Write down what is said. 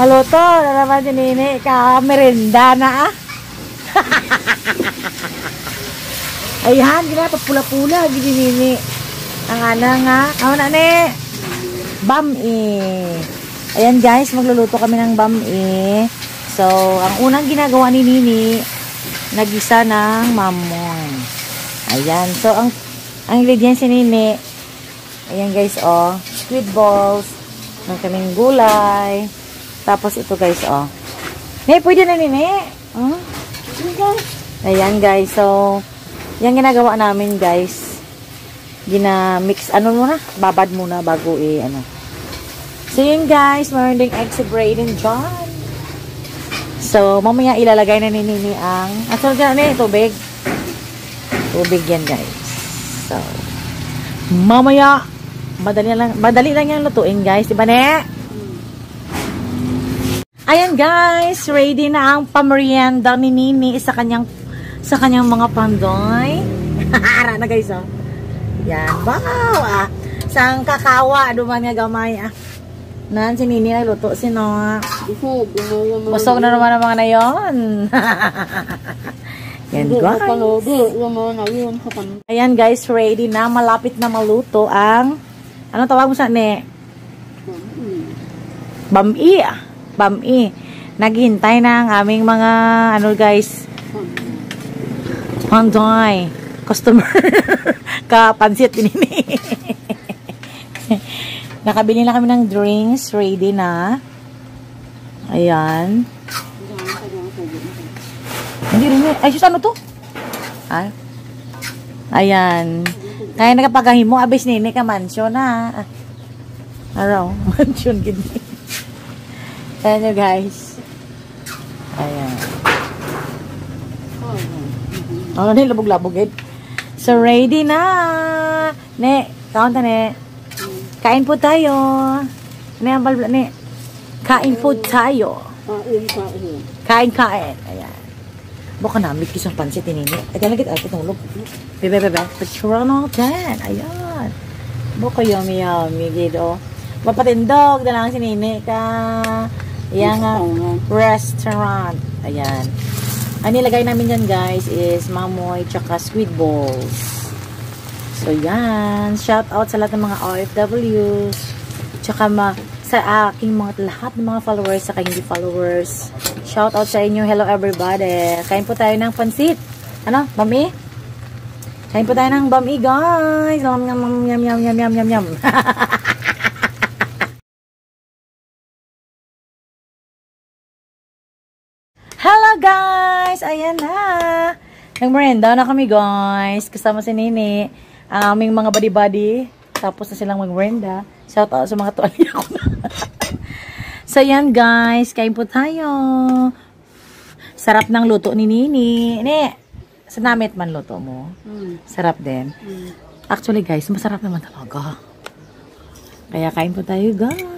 Maluto, na naman si Nini. Ka-merinda na ah. Ayan, ginapa pula-pula. Gini Nini. Ang ana nga. Ako na ni. Bami. Ayan guys, magluluto kami ng bami. So, ang unang ginagawa ni Nini, nagisa ng mamon. Ayan. So, ang ingredients ni Nini, ayan guys, oh. Squid balls. Ng kaming gulay. Tapos ito guys, oh. Pwede na Nini. Ayan guys, so, yung ginagawa namin guys, gina-mix, ano muna, babad muna bago ano. So yun guys, meron ding eggs si Brayden dyan. So, mamaya ilalagay na ni Nini ang, asan dyan na tubig? Tubig yan guys. So, mamaya, madali lang yung lutuin guys, diba ne? Ayan guys, ready na ang pamerienda ni Nini sa kanyang mga pandoy. Ara na guys, oh. Yan, wow, ah. Sang kakawa, duman nga gamay, ah. Nan, si Nini nagluto, sino, ah. Busog na naman ang mga na yun. Yan guys. Ayan guys, ready na, malapit na maluto ang, ano tawag mo sa ne? Bami, ah. Bami. Naghihintay na ang aming mga, ano guys, pandoy. Customer. Kapansit din ini. Nakabili na kami ng drinks. Ready na. Ayan. Hindi rin. Ay, sus, ano to? Ah. Ayan. Kaya nakapagahimo. Abis nini ka mansion na. Araw. Mansion gini. Ayan nyo guys. Ayan. Ano na yung labog-labog eh. So, ready na. Ne, kaunta ne. Kain po tayo. Ne, ang balbla ne. Kain po tayo. Kain. Ayan. Baka namit kisang pansit ni Nini. Ayan lagi ito tulog. Bebe. Picture natin. Ayan. Baka yummy gitu. Mapatindog na lang si Nini ka. Yang restaurant. Ayan. Ang nilagay namin yan guys is mamoy tsaka squid balls. So yan. Shout out sa lahat ng mga OFWs. Tsaka sa aking lahat ng mga followers saka hindi followers. Shout out sa inyo. Hello everybody. Kain po tayo ng pansit. Ano? Bami? Kain po tayo ng bami guys. Yum. Hello guys! Ayan na! Nag-merenda na kami guys. Kasama si Nini. Ang aming mga body-body. Tapos na silang mag-merenda. Shout out sa mga tuwalya ko na. So yan guys. Kain po tayo. Sarap ng luto ni Nini. Nini, sanamit man luto mo. Sarap din. Actually guys, masarap naman talaga. Kaya kain po tayo guys.